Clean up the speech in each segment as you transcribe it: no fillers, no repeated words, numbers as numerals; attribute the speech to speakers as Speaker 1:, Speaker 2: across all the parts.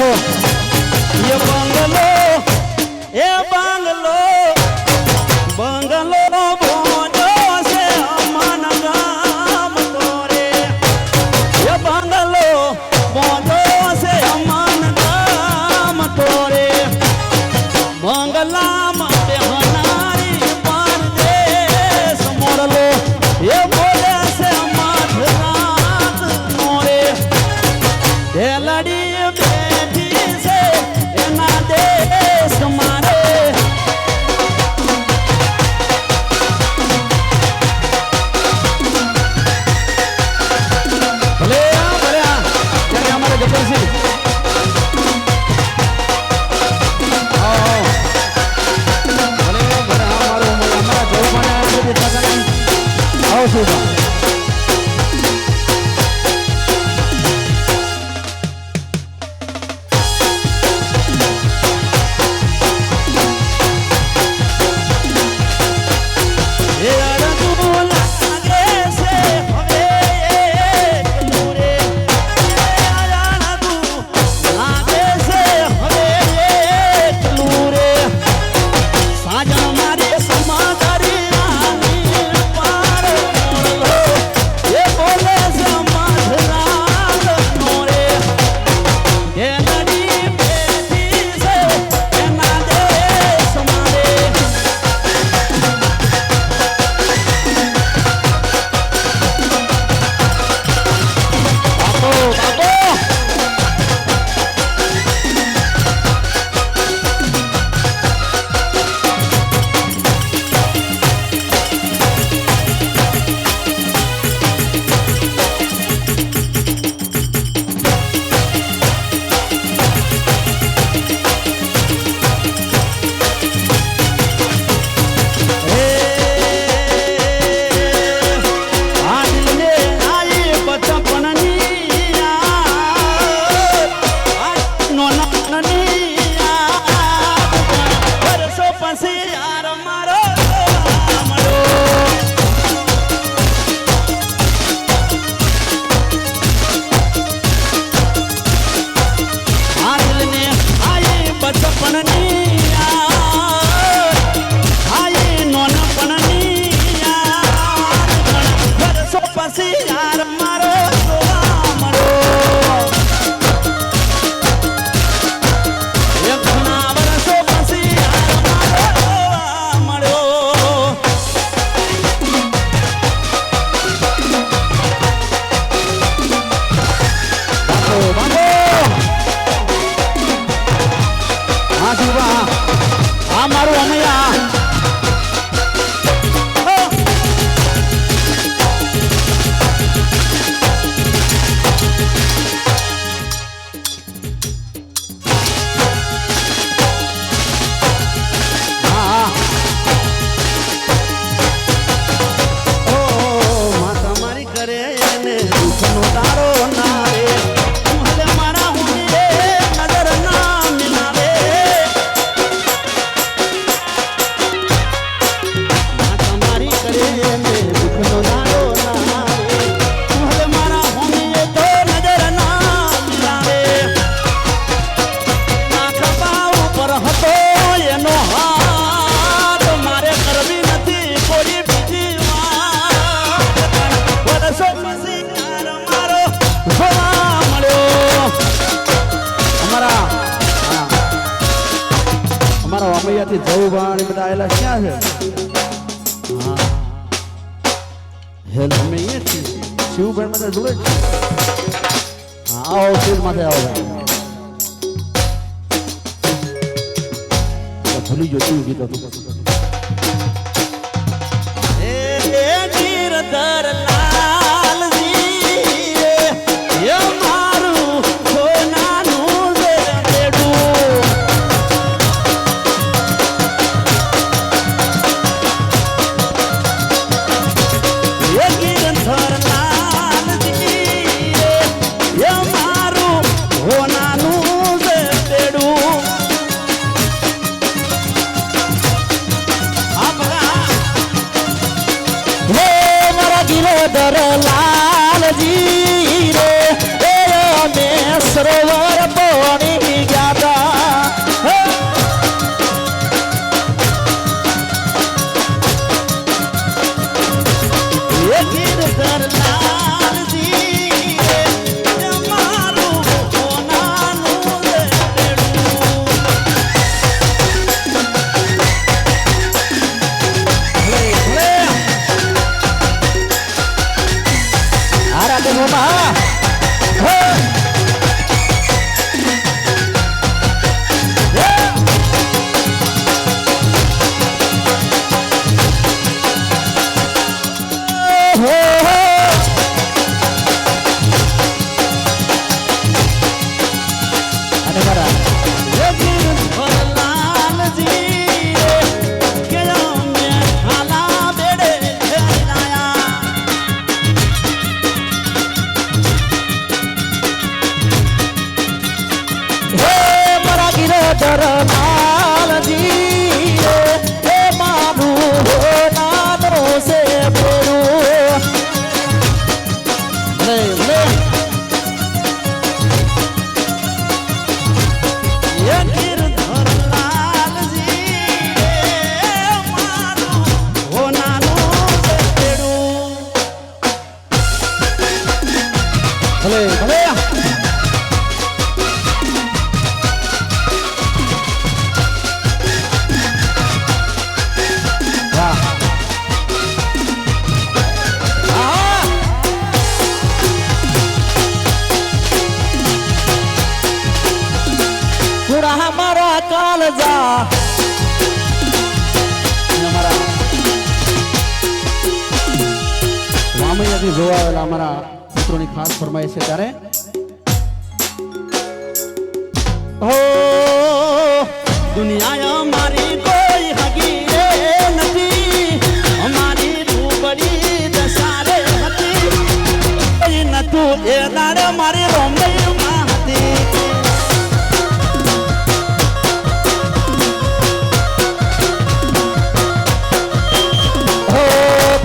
Speaker 1: હો એ બંગલો બંગલો ભોજો છે અમન ગામ તોરે એ બંગલો ભોજો છે અમન ગામ તોરે બંગલામાં બેહનારી પરદેશ મોરલો એ બોલે છે મધરાત મોરે ઢેલડી બેઠી છે એના દેશ મારે ભલે ત્યારે અમારે ગબ્બરસિંહ જવું બાણી બધા આયેલા ક્યાં છે હા હેલ અમે અહીંયા છીએ શિવભાઈ બધા જોડે જ હા આવો શિવ માથે આવો ભૂલી ગયો શું કીધું એ ગીરધર કરનાલજી એ મારું નાનો છે બેડું લે લે ભલે ભલે हमारा काल जा हमारा રામૈયાથી જોવા આવેલા અમારા મિત્રોની ખાસ ફરમાઈશ છે ત્યારે
Speaker 2: હો દુનિયા અમારી કોઈ હગી રે નથી અમારી રૂબડી દસારે હતી નતું એ દાડે મારી રોમૈયામાં હતી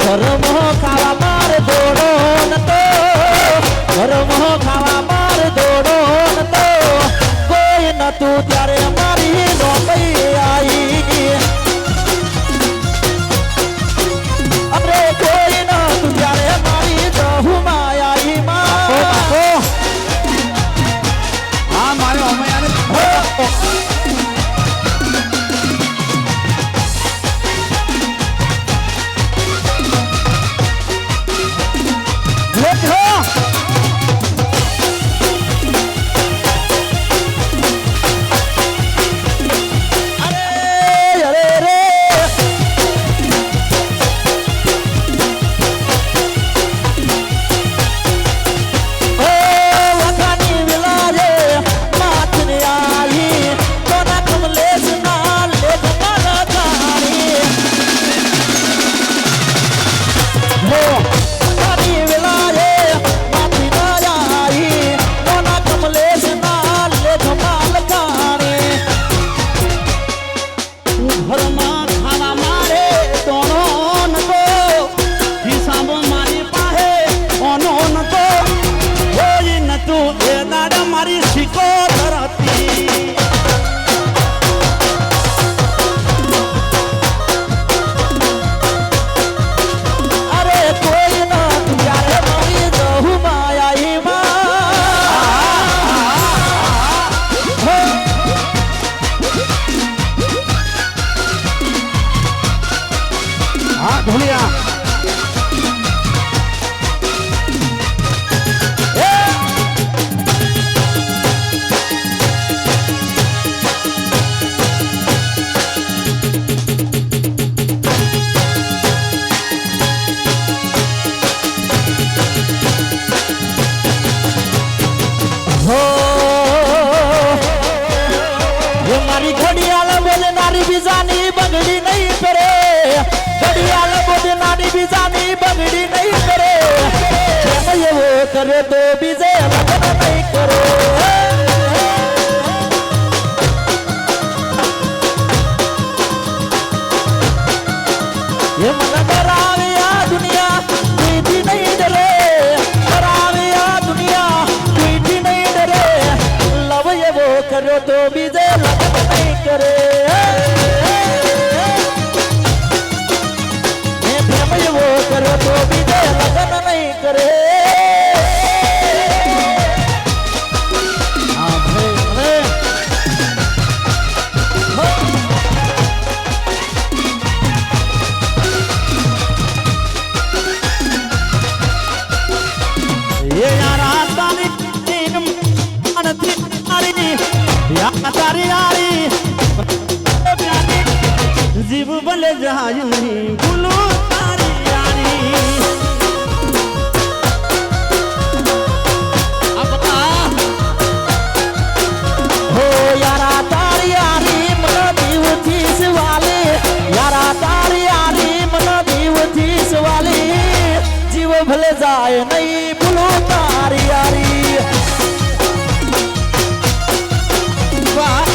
Speaker 1: ઘરમો ખાવા માર દોડો નતો ઘરમો ખાવા માર દોડો નતો કોઈ નતું ત્યારે મારી નોકરી આવી અરે કોઈ નતું ત્યારે મારી જહુમાં આવી
Speaker 2: હા મારે અમે
Speaker 1: ઢોલિયા મારી ઘડિયાળ બોલનારી બીજાની બગડી નહીં કરે ઘડિયાળ બોલનારી બીજાની બગડી નહીં કરે એવો કરે તો બીજે લગ્ન નહીં કરે એ મને ડરાવે આ દુનિયા કોઈથી નહીં ડરે ડરાવે આ દુનિયા કોઈથી નહીં ડરે લવ એવો કર્યો તો બીજે લગ્ન નહીં કરે પ્રેમ એવો કર્યો તો બીજે લગ્ન નહીં કરે
Speaker 2: जीव भले जाय भूलो तारी यारी अब
Speaker 1: हो यारा तारी यारी मन दीव थी सवाले यारा तारी यारी मन दीव थी सवाले जीव भले जाय नहीं भूलो तारी यारी वाह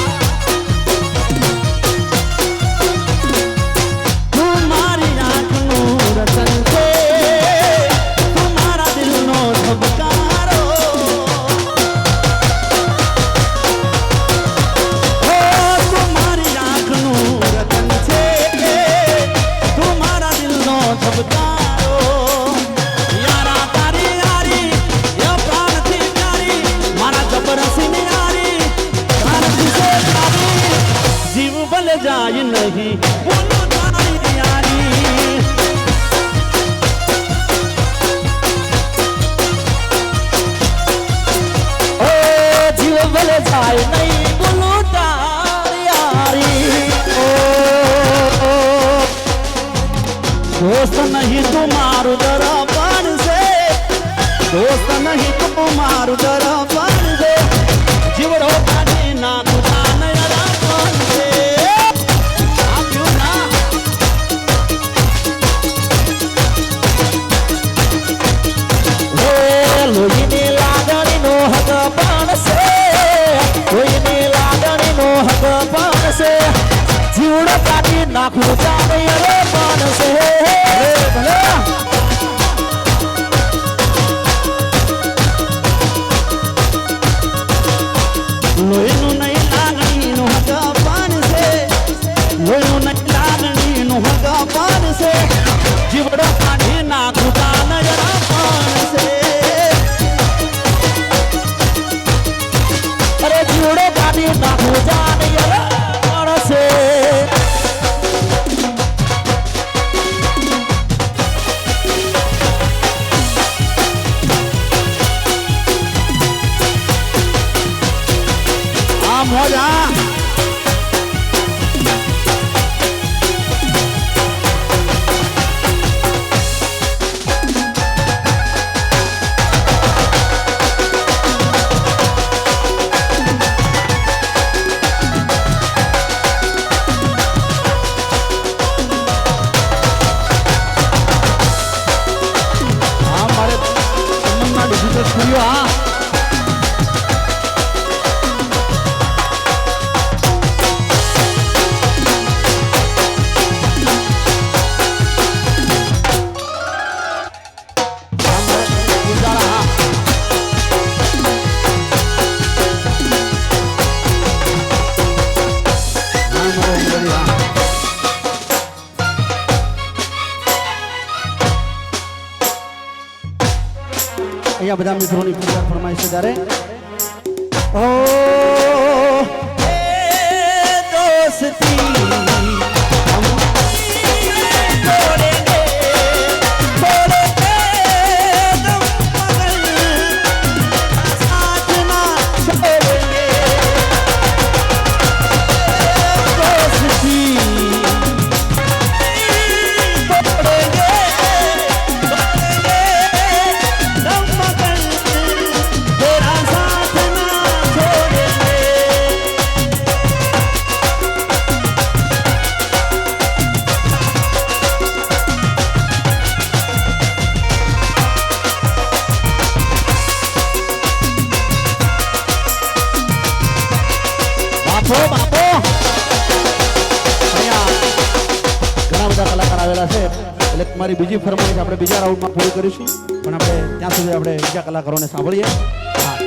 Speaker 2: ભલે જાય નહીં બોલો તારી યારી
Speaker 1: ઓ જીવ ભલે જાય નહીં બોલો તારી યારી
Speaker 2: दोस्त नहीं तुम्हारू दरबार से दोस्त नहीं तुम्हारू दरबार से जीवड़ो काटी ना तुझा नया पान से आप्યું ના
Speaker 1: હે લોહીની લાગણીનો હક પણ છે લોહીની લાગણીનો હક પણ છે જીવડો કાઢી નાખું જાણે અરે પણ છે ભલે
Speaker 2: લોહીનું નહીં લાગણીનું હક પાન છે લોહીનું નહીં લાગણીનું હક પાન છે જીવડો કાઢી ના तुझा નયા પાન છે
Speaker 1: અરે જીવડો કાઢી નાખું જાણે અરે પણ છે
Speaker 2: આ મોજા આ મારે સંબંધના ડિજિટલ સ્ટુડિયો હા અહીંયા બધા મિત્રોની પૂજા ફરમાઈશ છે ત્યારે ઓ એ દોસ્તી હમ તોડેંગે તોડેંગે દમ મગર સાથ ના છોડેંગે દોસ્તી તોડેંगे दम मगर तेरा साथ ना छोड़ेंगे
Speaker 1: બાપો બાપો અહીંયા ઘણા બધા કલાકાર આવેલા છે
Speaker 2: એટલે મારી બીજી ફરમાઈશ આપણે બીજા રાઉન્ડમાં પૂરી કરીશું પણ આપણે ત્યાં સુધી આપણે બીજા કલાકારોને સાંભળીએ હા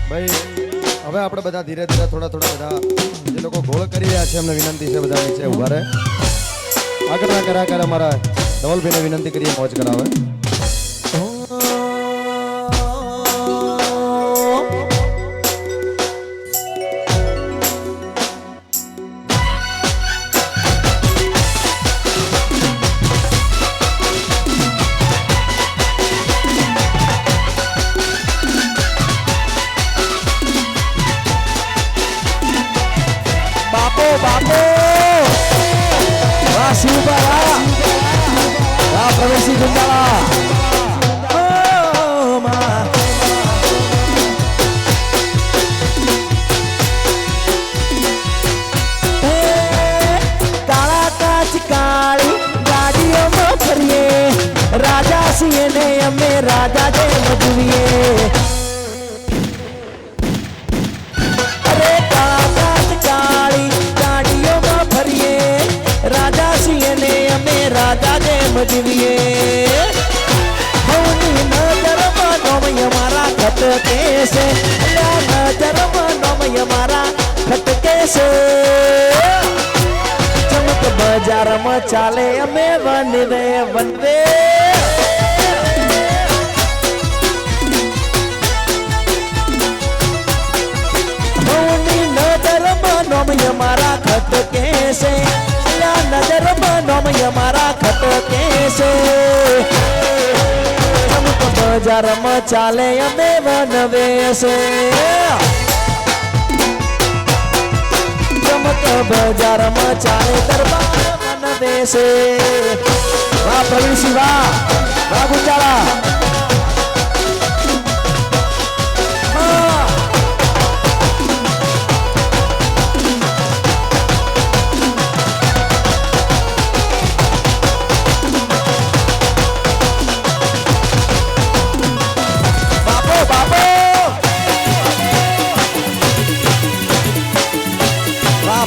Speaker 3: ભાઈ હવે આપણે બધા ધીરે ધીરે થોડા થોડા બધા જે લોકો ગોળ કરી રહ્યા છે એમને વિનંતી છે બધા નીચે ઉભા રહે આગળના કલાકાર અમારા ધવલભાઈને વિનંતી કરીએ મોજ કરાવે
Speaker 1: બાપો બાપો વાહ શિવબા વાહ પ્રવેશી ગુંજાળા ઓ મા કાળા કાચ કાળી ગાડીઓમાં ફરીએ રાજા છીએ ને અમે રાજા જેમ જીવીએ અરે કાળા કાચ કાળી ગાડીઓમાં ફરીએ રાજા છીએ ને અમે રાજા જેમ જીવીએ હવની નજરમાં નોમય મારા ખટકે છે અલ્યા નજરમાં નોમય મારા ખટકે છે ચમક બજારમાં ચાલે અમે વનવે વનવે મૌની નજરમાં નોમય મારા ખટકે છે નજરમાં નોમય મારા ખટકે છે બજારમાં ચાલે અમે વનવે છે બજારમાં ચાલે દરબાર વનવે છે વાહ પ્રવીણસિંહ વાહ ગુંજાળા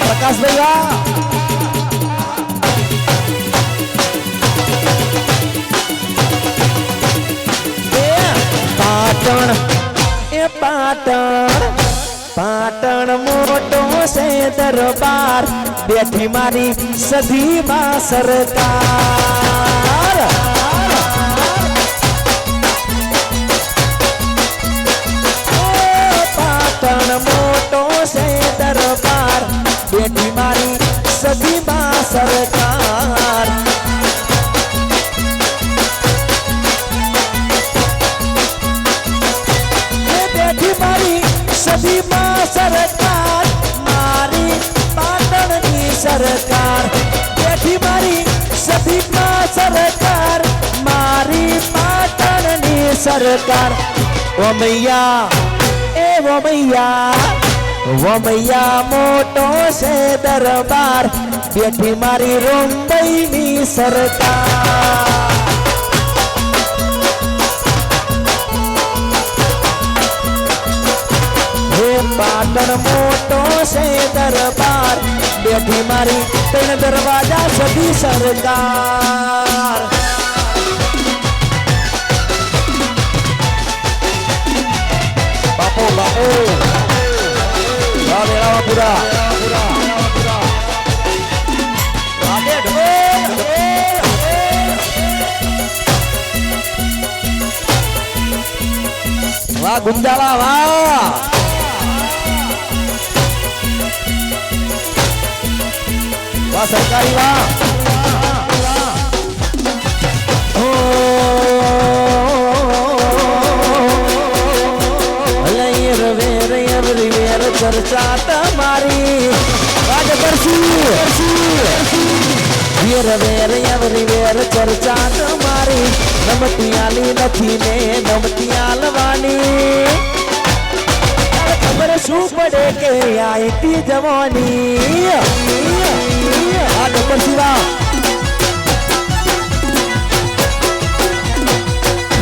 Speaker 1: પ્રકાશ ભાઈ પાટણ એ પાટણ પાટણ મોટો છે દરબાર બેઠી મારી સદીમાં સરકાર પાટણ મોટો છે દરબાર બેઠી મારી સદીમાં સરકાર બેઠી મારી સદીમાં સરકાર મારી પાટણની સરકાર બેઠી મારી સદીમાં સરકાર મારી પાટણની સરકાર ઓમૈયા એ ઓમૈયા વમૈયા મોટો છે દરબાર બેઠી મારી રોંબઈની સરકાર હે પાટણ મોટો છે દરબાર બેઠી મારી ત્રણ દરવાજા સદી સરકાર બાપો બાપો પૂરા વાહ ગુંજાળા વાહ વાહ સરકારી વાહ ચર્ચા તમારી વેર વેર એવરી વેર ચર્ચા તમારી નમતી આલી નથી ને નમતી આલવાની ખબર શું પડે કે આઈતી જવાની આ ડબલ શિવા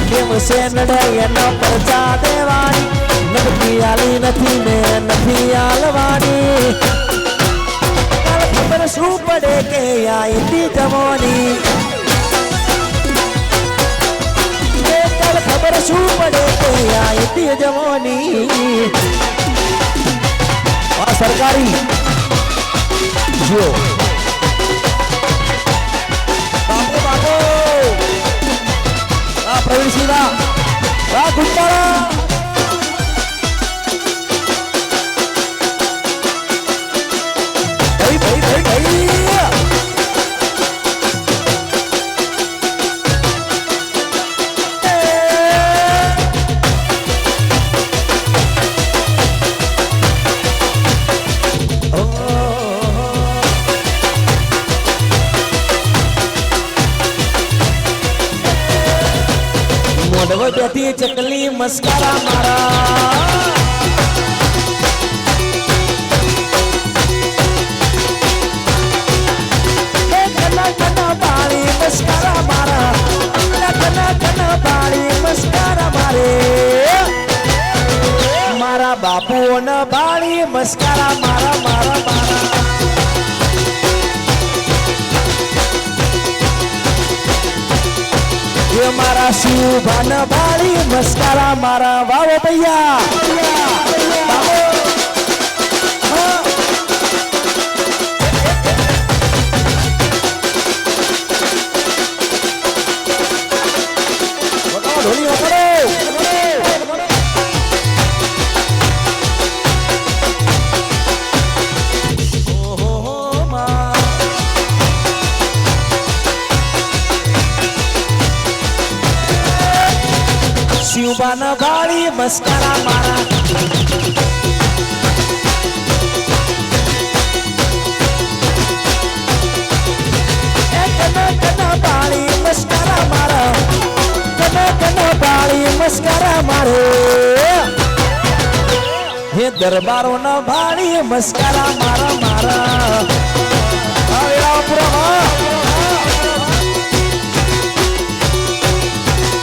Speaker 1: કેમ છે નડાય એના પરચા દેવાની નમતી આલી નથી ને નથી આલવાની ખબર શું પડે કે આઈતી જવાની ખબર શું પડે કે આઈતી જવાની આ સરકારી જો બાપો બાપો આ પ્રવીણસિંહ આ ગુંજાળા મોઢવો બેઠી ચકલી મસ્કારા મારા કના બાળી મસ્કારા મારા કના બાળી મસ્કારા મારે મારા બાપુઓના બાળી મસ્કારા મારા મારા મારા મારા શિવભાન બાળી મસ્કારા મારા વાવો ભૈયા ડોસાન ભાળી મસ્કરા મારા બાળી મસ્કરા મારા કન બાળી મસ્કરા મારે હે દરબારો ના ભાળી મસ્કરા મારા મારા આવેલા પુરા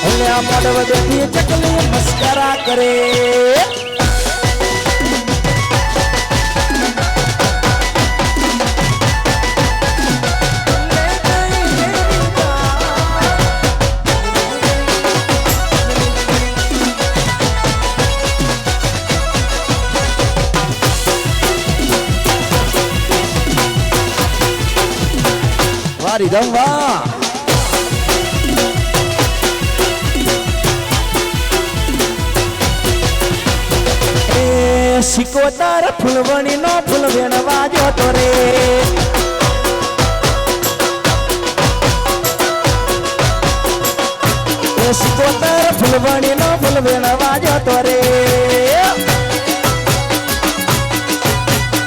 Speaker 1: એટલે આ મોડવદેથી ચકલી મસ્કરા કરે વારી દમવા શિકોતર ફૂલવણી નો ફૂલ વેણવા જોતો રે શિકોતર ફૂલવણી નો ફૂલ વેણવા જોતો રે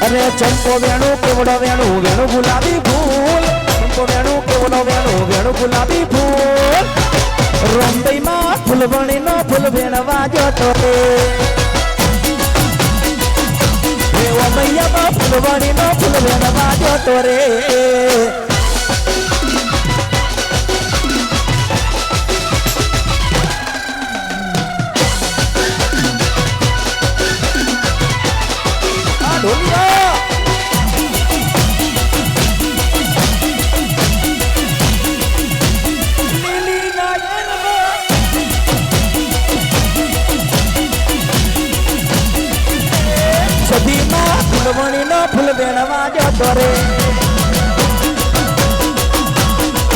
Speaker 1: અરે ચંપો વેણું કેવડો વેણું વેણું ગુલાબી ફૂલ ચંપો વેણું કેવડો વેણું વેણું ગુલાબી ફૂલ રોમદઈ માં ફૂલવણી નો ફૂલ વેણવા જોતો રે મૈયા ફૂલવાણી નો ફૂલ વેણવા જોતો રે આ ઢોલિયા લીલી નાગરમાં સદીમાં ફૂલવણી નો ફૂલ વેણવા જોતો રે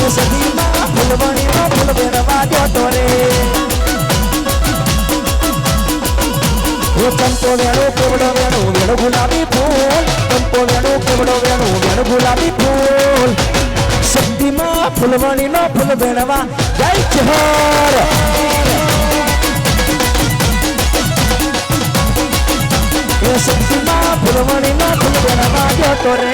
Speaker 1: સદીમાં ફૂલવણી નો ફૂલ વેણવા જોતો રે ચંપો વેણું કેવડો વેણું વેણું ગુલાબી ફૂલ ચંપો વેણું કેવડો વેણું વેણું ગુલાબી ફૂલ સદીમાં ફૂલવણી નો ફૂલ વેણવા જય જોહર શક્તિમાં ફૂલવણી નો ફૂલ વેણવા જોતો રે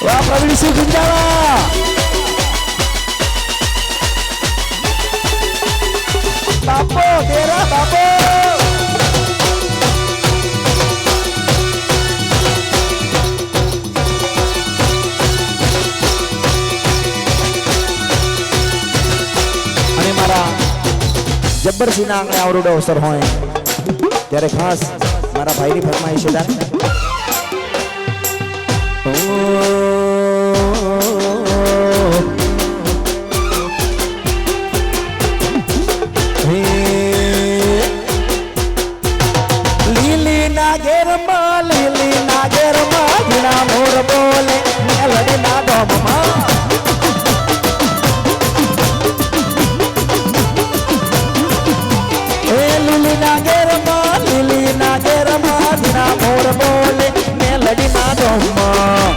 Speaker 1: વાહ પ્રવીણ સિંહ ગુંજાળા બાપો તેરા બાપો અને મારા જબ્બરસિંહ ના આંગણે આવડો અવસર હોય ત્યારે ખાસ મારા ભાઈની ફરમાઈશ છે લીલી નાગેરમાં ભીણા મોર બોલે મેલડી ના ડોમમાં લીલી નાગેરમાં ભીણા મોર બોલે મેલડી ના ડોમમાં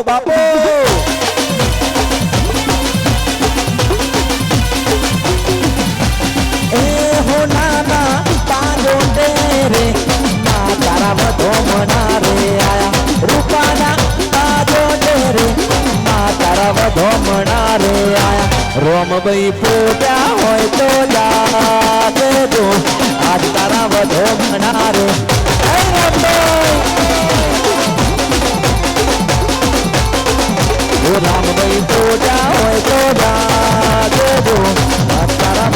Speaker 1: બાપો એ હો નાના પાજો રે ના તારા વધો મના રે આયા રૂપાના પાજો રે ના તારા વધો મના રે આયા રોમભાઈ પોટ્યા હોય તો જાતે જો આજ તારા વધો મના રે રામભાઈ પૂજા હોય તો જાજો તારા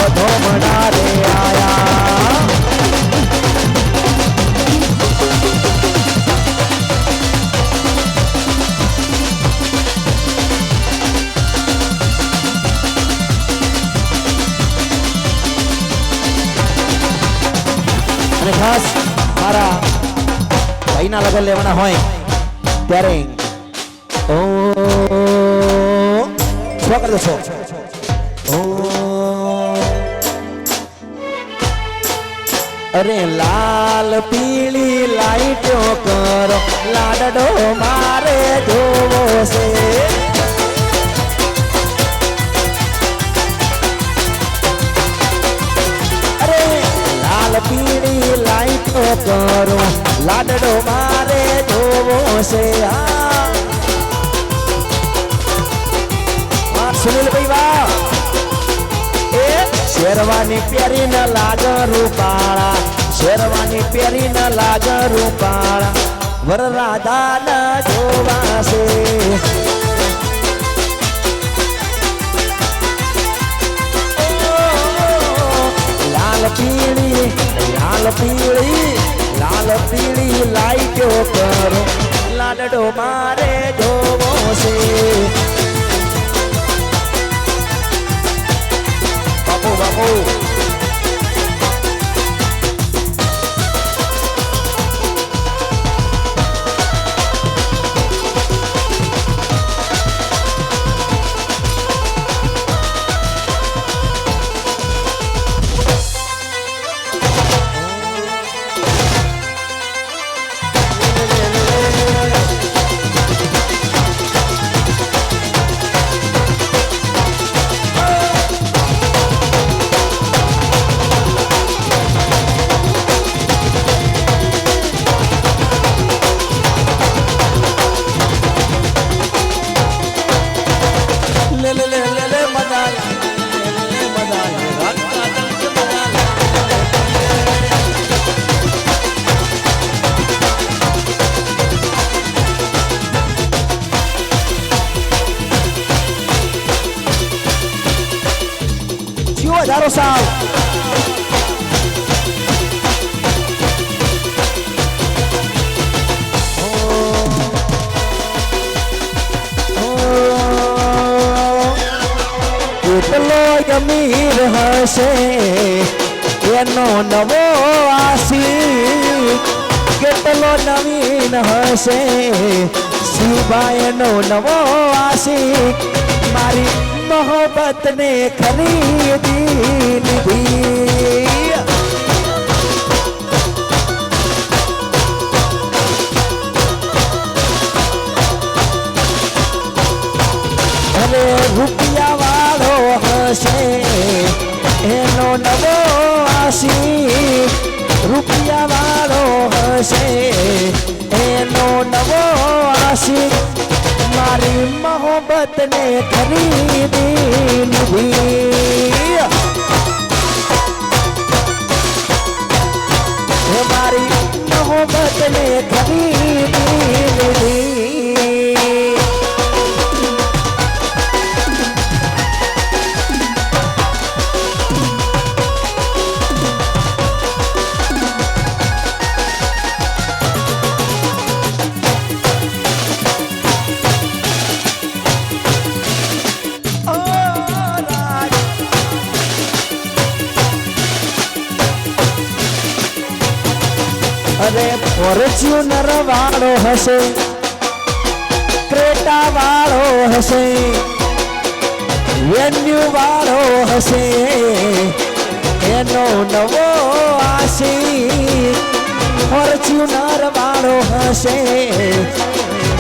Speaker 1: ભાઈના લગન લેવાના હોય ત્યારે ઓ શું કરી દો ઓ અરે લાલ પીળી લાઈટો કરો લાડડો મારે જોવો છે અરે લાલ પીળી લાઈટો કરો લાડડો મારે જોવો છે સુનિલ ભાઈ વાહ શેરવાની પહેરીને લાગ રૂપાળા શેરવાની પહેરીને લાગ રૂપાળા વરરાજાના જોવાશે લાલ પીળી લાઈટો કરો લાડડો મારે જોવો છે બાપુ હજારો સાલ કેટલો અમીર હશે એનો નવો આશી કેટલો નવીન હશે શિવાયનો નવો આશી મારી मोहब्बत ने खरीदी ली अरे रुपया वालो हसे एनो नवो आशी रुपया वालो हसे एनो नवो आशी मारी मोहब्बत ने खरीदी ली मारी मोहब्बत ने खरीदी ली अरे फॉर्च्यूनर वालो हसे क्रेटा वालो हसे वेन्यू वालो हसे एनो नवो आशी फॉर्च्यूनर वालो हसे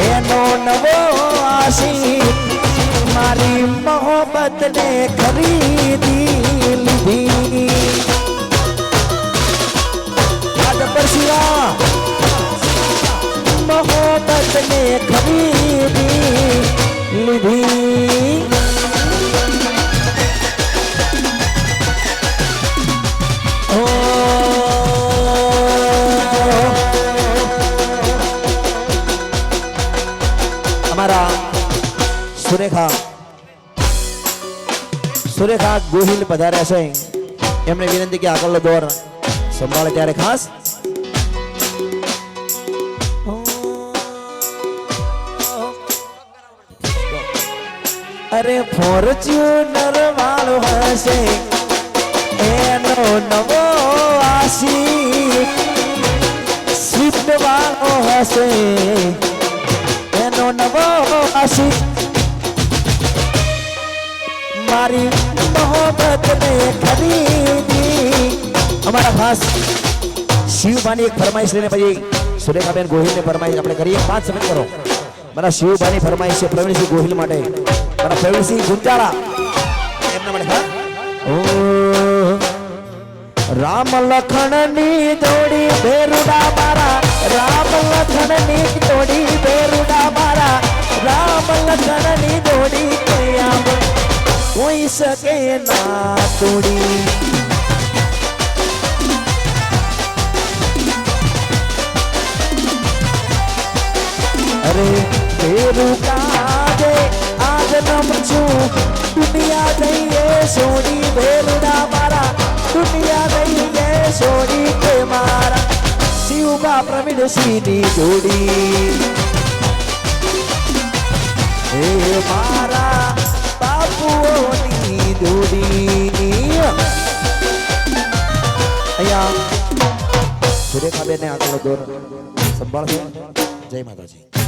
Speaker 1: एनो नवो आशी मारी मोहब्बत ने खरीदी ली मोहब्बत ने खरीदी ली ओ हमारा સુરેખા ગોહિલ પધાર્યા છે એમણે વિનંતી કે આગળનો દોર સંભાળે ત્યારે ખાસ અરે ફોર્ચ્યુનર વાળો હશે એનો નવો આશિક સ્વિફ્ટ ઉડવાનો હશે એનો નવો આશિક મારી મોહબ્બત ને ખરીદી અમારા ખાસ શિવભાની એક ફરમાઈશ લઈને પછી સુરેખાબેન ગોહિલને ફરમાઈશ આપણે કરીએ 5 સેકન્ડ કરો મારા શિવભાની ફરમાઈશ છે પ્રવીણસિંહ ગોહિલ માટે મારા પ્રવીણસિંહ ગુંજાળા એમના માટે હા ઓ રામ લખણની જોડી બેરુડા મારા રામ લખણની જોડી બેરુડા મારા રામ લખણની જોડી કોઈ શકે ના તોડી અરે બેરુડા દે આજ નમ છું દુનિયા દઈએ સોડી બેરુડા મારા દુનિયા દઈએ સોડી કે મારા શિવબા પ્રવીણસિંહની જોડી હે મારા બાપુઓની જોડી અહીંયા સુરેખાબેનને આગળ દોર સંભાળશે જય માતાજી